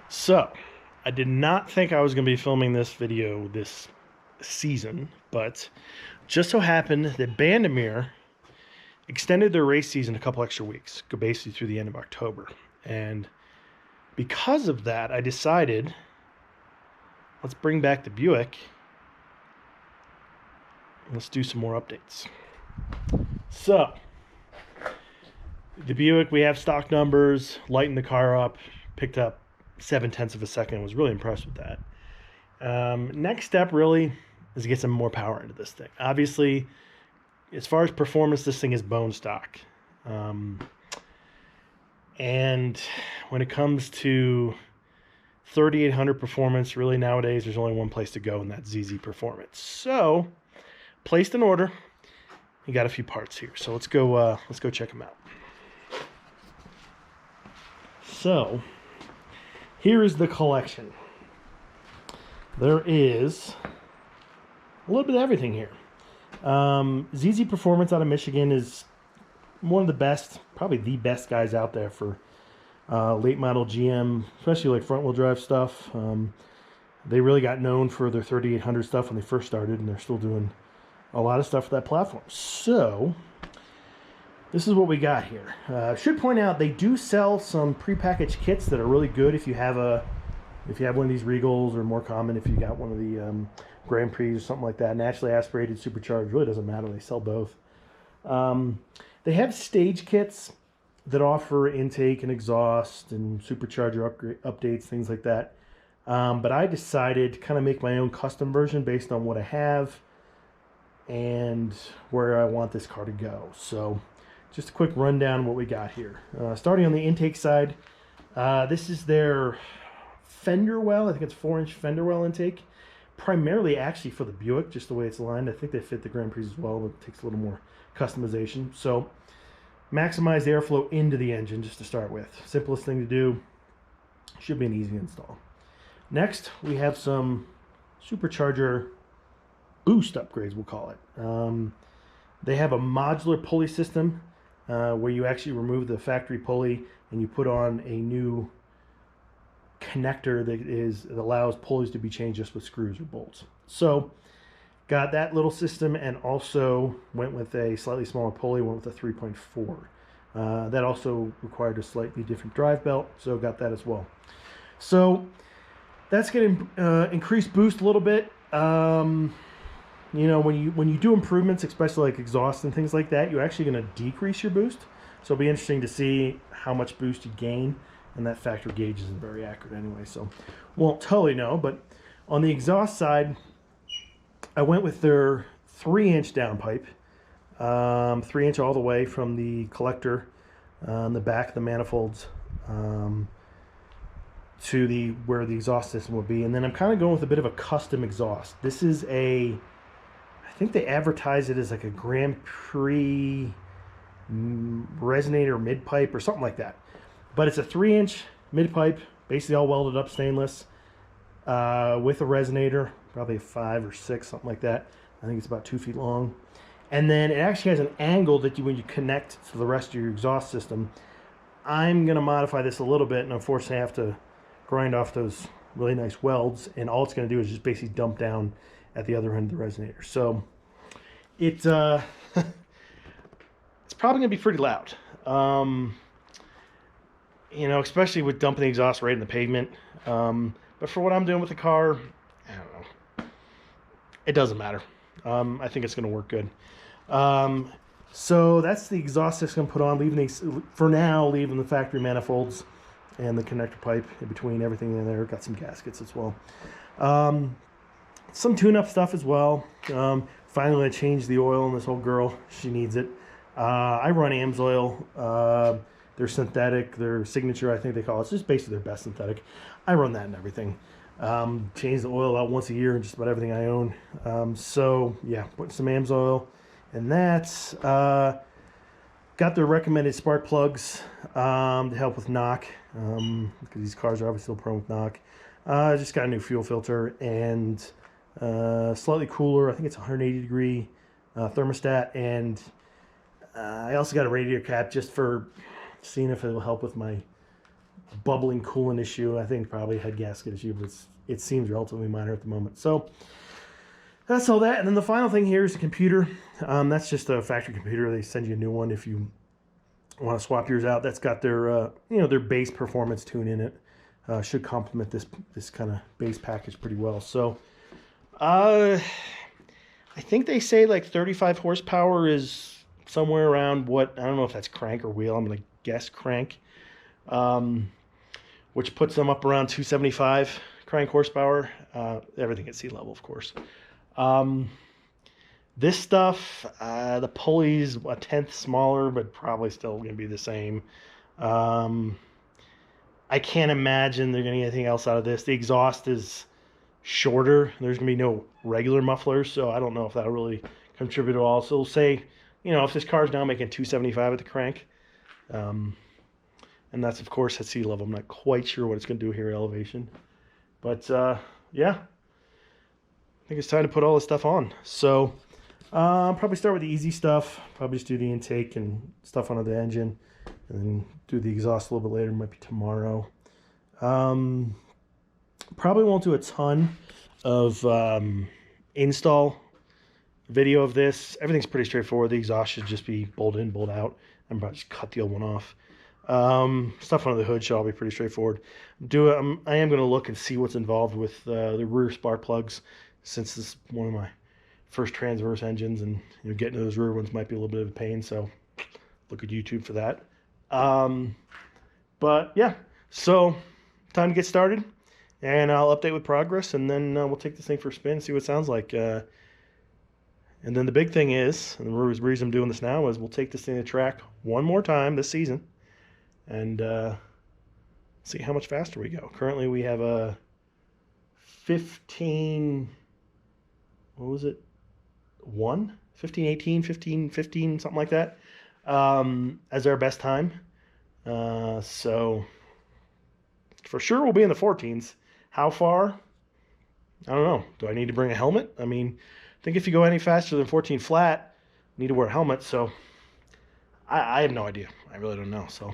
So, I did not think I was going to be filming this video this season, but just so happened that Bandamere extended their race season a couple extra weeks, go basically through the end of October. And because of that, I decided, let's bring back the Buick. Let's do some more updates. So, the Buick, we have stock numbers, lightened the car up, picked up 0.7 of a second. Was really impressed with that. Next step really is to get some more power into this thing. Obviously, as far as performance, this thing is bone stock. And when it comes to 3800 performance, really nowadays there's only one place to go, and that's ZZPerformance. So, placed an order. You got a few parts here, so let's go check them out. So, here is the collection. There is a little bit of everything here. ZZPerformance out of Michigan is one of the best, probably the best guys out there for late model GM, especially like front wheel drive stuff. They really got known for their 3800 stuff when they first started, and they're still doing a lot of stuff for that platform. So, this is what we got here. Should point out they do sell some prepackaged kits that are really good if you have one of these Regals, or more common if you got one of the Grand Prix or something like that. Naturally aspirated, supercharged, really doesn't matter. They sell both. They have stage kits that offer intake and exhaust and supercharger updates, things like that. But I decided to kind of make my own custom version based on what I have and where I want this car to go. So, just a quick rundown of what we got here. Starting on the intake side, this is their fender well. I think it's 4-inch fender well intake. Primarily actually for the Buick, just the way it's aligned. I think they fit the Grand Prix as well, but it takes a little more customization. So, maximize the airflow into the engine just to start with. Simplest thing to do. Should be an easy install. Next, we have some supercharger boost upgrades, we'll call it. They have a modular pulley system where you actually remove the factory pulley and you put on a new connector that allows pulleys to be changed just with screws or bolts. So, got that little system, and also went with a slightly smaller pulley, went with a 3.4. That also required a slightly different drive belt, so got that as well. So, that's going to increase boost a little bit. You know, when you do improvements, especially like exhaust and things like that, you're actually going to decrease your boost. So it'll be interesting to see how much boost you gain, and that factor gauge isn't very accurate anyway, so won't totally know. But on the exhaust side, I went with their 3-inch downpipe, 3-inch all the way from the collector on the back of the manifolds to where the exhaust system would be. And then I'm kind of going with a bit of a custom exhaust. This is I think they advertise it as like a Grand Prix resonator mid-pipe or something like that. But it's a 3-inch mid-pipe, basically all welded up stainless, with a resonator, probably a 5 or 6, something like that. I think it's about 2 feet long. And then it actually has an angle that when you connect to the rest of your exhaust system. I'm going to modify this a little bit, and unfortunately I have to grind off those really nice welds, and all it's going to do is just basically dump down at the other end of the resonator. So it's it's probably going to be pretty loud. You know, especially with dumping the exhaust right in the pavement. But for what I'm doing with the car, I don't know. It doesn't matter. I think it's going to work good. So that's the exhaust system put on, leaving the factory manifolds and the connector pipe in between, everything in there. Got some gaskets as well. Some tune-up stuff as well. Finally, I changed the oil on this whole girl. She needs it. I run AMSOIL. They're synthetic. Their signature, I think they call it. It's just basically their best synthetic. I run that and everything. Change the oil about once a year in just about everything I own. So, yeah, put some AMSOIL in that. Got the recommended spark plugs to help with knock, because these cars are obviously still prone with knock. Just got a new fuel filter and slightly cooler. I think it's 180 degree thermostat, and I also got a radiator cap just for seeing if it will help with my bubbling coolant issue. I think probably a head gasket issue, but it seems relatively minor at the moment. So that's all that. And then the final thing here is the computer. That's just a factory computer. They send you a new one if you want to swap yours out. That's got their their base performance tune in it. Should complement this kind of base package pretty well. So I think they say like 35 horsepower is somewhere around what, I don't know if that's crank or wheel. I'm going to guess crank, which puts them up around 275 crank horsepower. Everything at sea level, of course. This stuff, the pulley's a tenth smaller, but probably still going to be the same. I can't imagine they're going to get anything else out of this. The exhaust is shorter. There's going to be no regular mufflers, so I don't know if that'll really contribute at all. So we'll say, if this car's now making 275 at the crank, and that's, of course, at sea level. I'm not quite sure what it's going to do here at elevation. But, yeah, I think it's time to put all this stuff on. So probably start with the easy stuff. Probably just do the intake and stuff onto the engine, and then do the exhaust a little bit later. Might be tomorrow. Probably won't do a ton of install video of this. Everything's pretty straightforward. The exhaust should just be bolt in, bolt out. I'm about to just cut the old one off. Stuff under the hood should all be pretty straightforward. I am going to look and see what's involved with the rear spark plugs, since this is one of my first transverse engines, and getting to those rear ones might be a little bit of a pain. So look at YouTube for that. But yeah, so time to get started, and I'll update with progress, and then we'll take this thing for a spin and see what it sounds like. And then the big thing is, and the reason I'm doing this now is we'll take this thing to track one more time this season, and see how much faster we go. Currently we have a 15, what was it? 15, 18, 15, 15, something like that, as our best time. So for sure we'll be in the 14s. How far? I don't know. Do I need to bring a helmet? I mean, I think if you go any faster than 14 flat, you need to wear a helmet. So I have no idea. I really don't know. So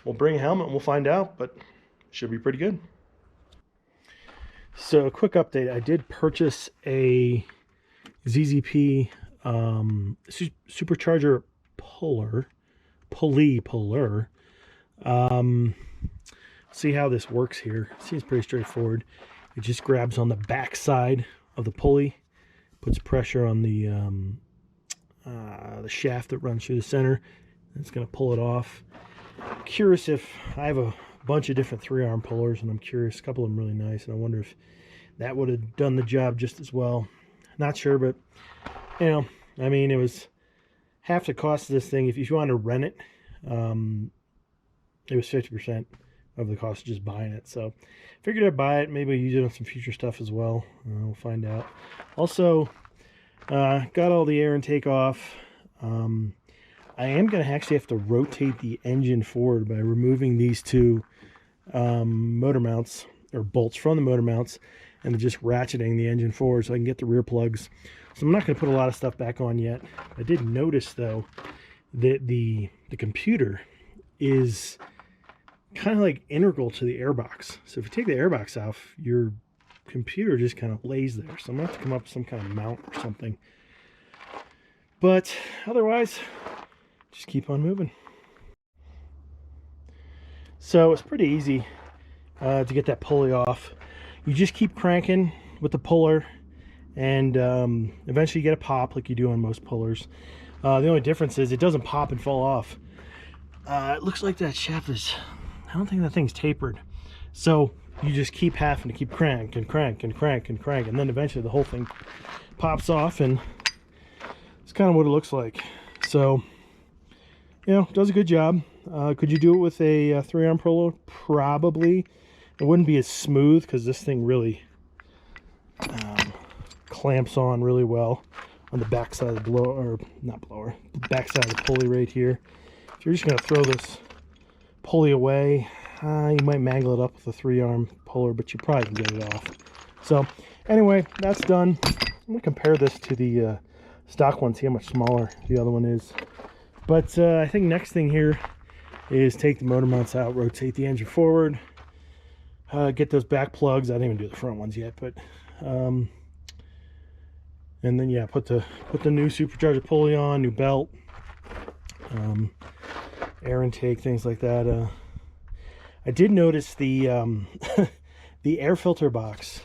we'll bring a helmet and we'll find out, but it should be pretty good. So a quick update. I did purchase a ZZP Supercharger Pulley puller. See how this works here. Seems pretty straightforward. It just grabs on the back side of the pulley, puts pressure on the shaft that runs through the center. It's going to pull it off. I'm curious if I have a bunch of different 3-arm pullers, and I'm curious. A couple of them really nice, and I wonder if that would have done the job just as well. Not sure, but I mean, it was half the cost of this thing. If you wanted to rent it, it was 50% of the cost of just buying it. So figured I'd buy it, maybe use it on some future stuff as well. We'll find out. Also, got all the air intake off. I am going to actually have to rotate the engine forward by removing these two motor mounts, or bolts from the motor mounts, and just ratcheting the engine forward so I can get the rear plugs. So I'm not going to put a lot of stuff back on yet. I did notice, though, that the computer is kind of like integral to the airbox. So if you take the airbox off, your computer just kind of lays there. So I'm going to have to come up with some kind of mount or something. But otherwise, just keep on moving. So it's pretty easy to get that pulley off. You just keep cranking with the puller, and eventually you get a pop like you do on most pullers. The only difference is it doesn't pop and fall off. It looks like that shaft is, I don't think that thing's tapered. So you just keep having to keep crank and crank and crank and crank, and then eventually the whole thing pops off, and it's kind of what it looks like. So, does a good job. Could you do it with a 3-arm puller? Probably. It wouldn't be as smooth because this thing really clamps on really well on the back side of the blower, or not blower, the back side of the pulley right here. If you're just going to throw this pulley away, you might mangle it up with a 3-arm puller, but you probably can get it off. So anyway, that's done. I'm going to compare this to the stock one, see how much smaller the other one is. But I think next thing here is take the motor mounts out, rotate the engine forward, get those back plugs. I didn't even do the front ones yet, but and then yeah, put the new supercharger pulley on, new belt, air intake, things like that. I did notice the the air filter box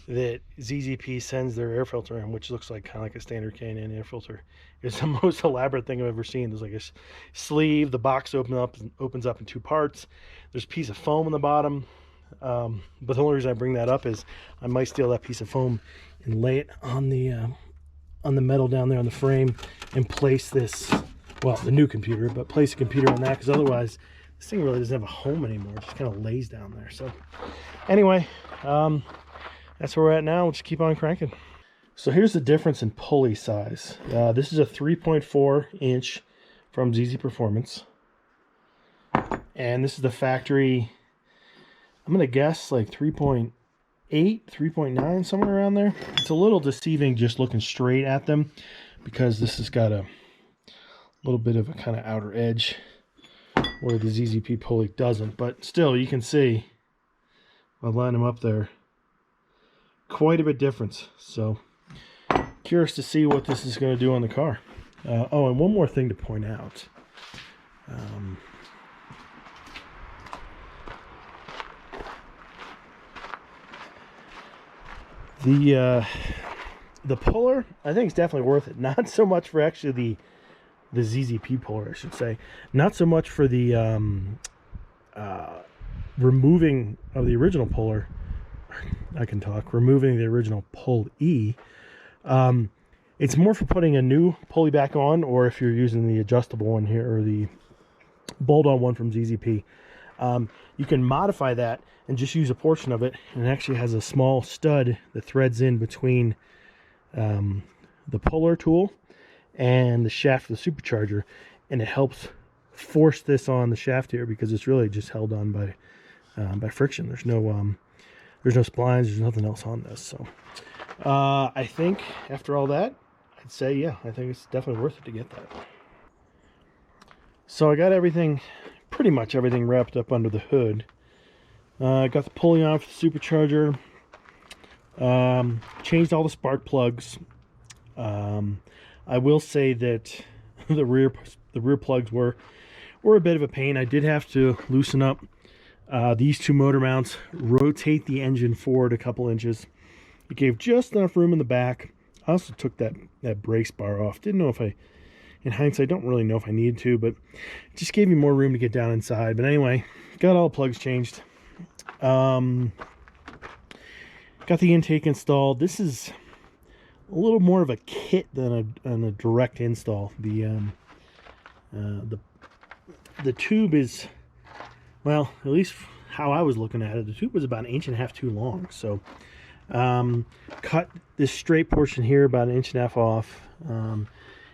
that ZZP sends their air filter in, which looks like kind of like a standard K&N air filter, is the most elaborate thing I've ever seen. There's like a sleeve, the box opens up in two parts. There's a piece of foam on the bottom, but the only reason I bring that up is I might steal that piece of foam and lay it on the metal down there on the frame and place this, well, the new computer, but place a computer on that, because otherwise this thing really doesn't have a home anymore. It just kind of lays down there. So anyway, that's where we're at now. We'll just keep on cranking. So here's the difference in pulley size. This is a 3.4 inch from ZZPerformance. And this is the factory, I'm going to guess like 3.8, 3.9, somewhere around there. It's a little deceiving just looking straight at them, because this has got a little bit of a kind of outer edge where the ZZP pulley doesn't. But still, you can see, I'll line them up there, quite a bit difference. So curious to see what this is going to do on the car. Oh, and one more thing to point out. The puller, I think, is definitely worth it. Not so much for actually the ZZP puller, I should say. Not so much for the removing of the original puller. I can talk. Removing the original pulley. It's more for putting a new pulley back on, or if you're using the adjustable one here, or the bolt-on one from ZZP. You can modify that and just use a portion of it, and it actually has a small stud that threads in between the puller tool and the shaft of the supercharger, and it helps force this on the shaft here, because it's really just held on by friction. There's no splines, there's nothing else on this. So I think after all that, I'd say, yeah, I think it's definitely worth it to get that. So I got everything, pretty much everything wrapped up under the hood. I got the pulley on for the supercharger. Changed all the spark plugs. I will say that the rear plugs were a bit of a pain. I did have to loosen up these two motor mounts, rotate the engine forward a couple inches. It gave just enough room in the back. I also took that brace bar off. Didn't know if in hindsight, don't really know if I needed to, but it just gave me more room to get down inside. But anyway, got all the plugs changed. Got the intake installed. This is a little more of a kit than a direct install. The tube is, well, at least how I was looking at it, the tube was about 1.5 inches too long. So cut this straight portion here about 1.5 inches off.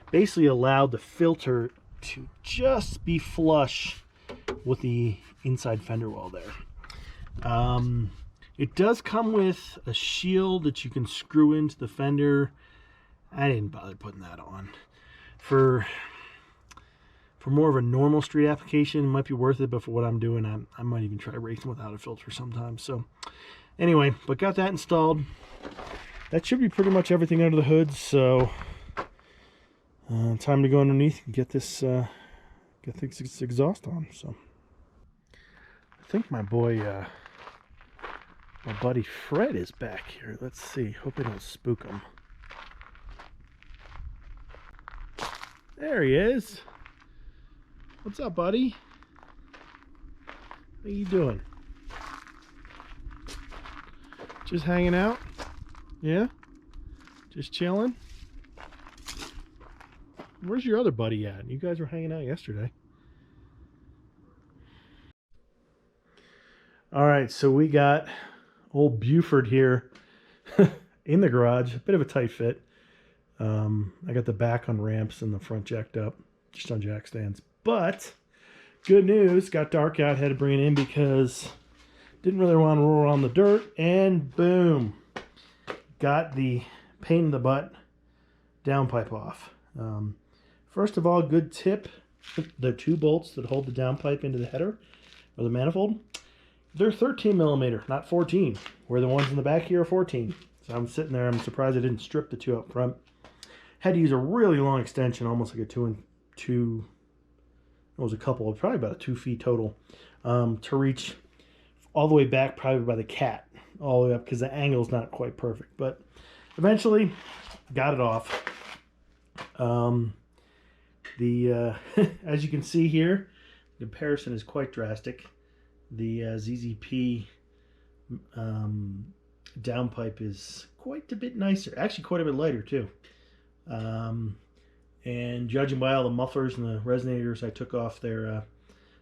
Basically allowed the filter to just be flush with the inside fender well there. It does come with a shield that you can screw into the fender. I didn't bother putting that on. For more of a normal street application, it might be worth it, but for what I'm doing, I might even try racing without a filter sometimes. So anyway, but got that installed. That should be pretty much everything under the hood. So time to go underneath and get this exhaust on. So I think my boy, my buddy Fred is back here. Let's see. Hope I don't spook him. There he is. What's up, buddy? How you doing? Just hanging out? Yeah? Just chilling? Where's your other buddy at? You guys were hanging out yesterday. Alright, so we got old Buford here in the garage. A bit of a tight fit. I got the back on ramps and the front jacked up, just on jack stands. But good news, got dark out, had to bring it in because didn't really want to roll around the dirt, and boom, got the pain in the butt downpipe off. First of all, good tip the 2 bolts that hold the downpipe into the header or the manifold, they're 13 millimeter, not 14, where the ones in the back here are 14. So I'm sitting there, I'm surprised I didn't strip the 2 up front. Had to use a really long extension, almost like a 2 and 2, it was a couple, probably about 2 feet total, to reach all the way back, probably by the cat, all the way up, because the angle's not quite perfect. But eventually, got it off. As you can see here, the comparison is quite drastic. The ZZP downpipe is quite a bit nicer, actually quite a bit lighter too. And judging by all the mufflers and the resonators I took off there, I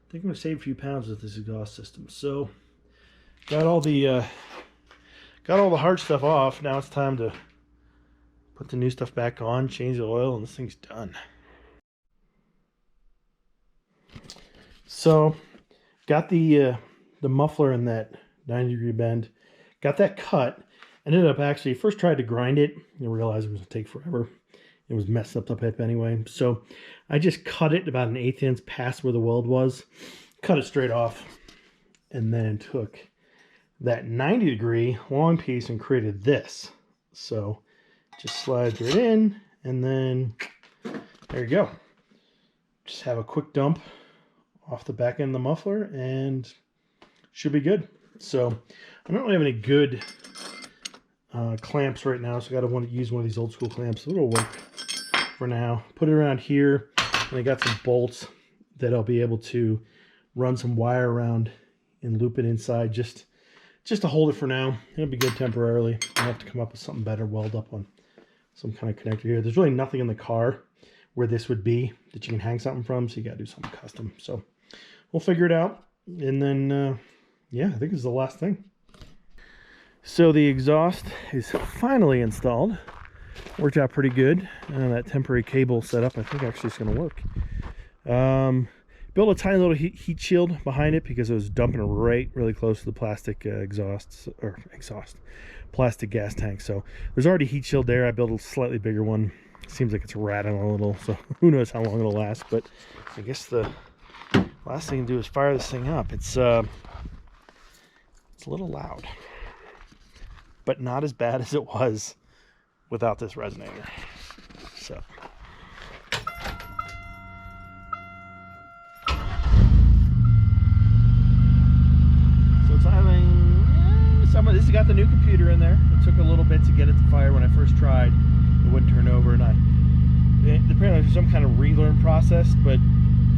think I'm going to save a few pounds with this exhaust system. So got all the hard stuff off. Now it's time to put the new stuff back on, change the oil, and this thing's done. So got the muffler in that 90-degree bend, got that cut. Ended up actually first tried to grind it and realized it was going to take forever. It was messing up the pipe anyway. So I just cut it about 1/8 inch past where the weld was, cut it straight off, and then took that 90-degree long piece and created this. So just slides right in, and then there you go. Just have a quick dump off the back end of the muffler and should be good. So I don't really have any good clamps right now, so I got to use one of these old school clamps. It'll work for now. Put it around here, and I got some bolts that I'll be able to run some wire around and loop it inside just to hold it for now. It'll be good temporarily. I'll have to come up with something better, weld up on some kind of connector here. There's really nothing in the car where this would be that you can hang something from, so you got to do something custom. So we'll figure it out, and then yeah, I think this is the last thing. So the exhaust is finally installed. Worked out pretty good. That temporary cable setup, I think actually is going to work. Built a tiny little heat shield behind it because it was dumping really close to the plastic plastic gas tank. So there's already a heat shield there. I built a slightly bigger one. Seems like it's rattling a little, so who knows how long it'll last. But I guess the last thing to do is fire this thing up. It's a little loud, but not as bad as it was without this resonator. So it's having this has got the new computer in there. It took a little bit to get it to fire when I first tried. It wouldn't turn over, and apparently there's some kind of relearn process, but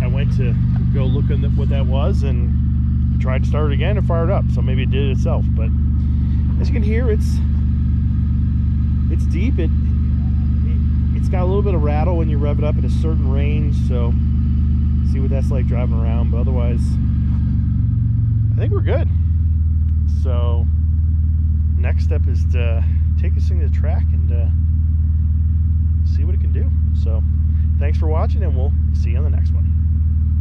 I went to go look at what that was and tried to start it again and fire it up, so maybe it did it itself. But as you can hear, it's deep. It's got a little bit of rattle when you rev it up at a certain range, so see what that's like driving around. But otherwise, I think we're good. So next step is to take this thing to the track and see what it can do. So thanks for watching, and we'll see you on the next one.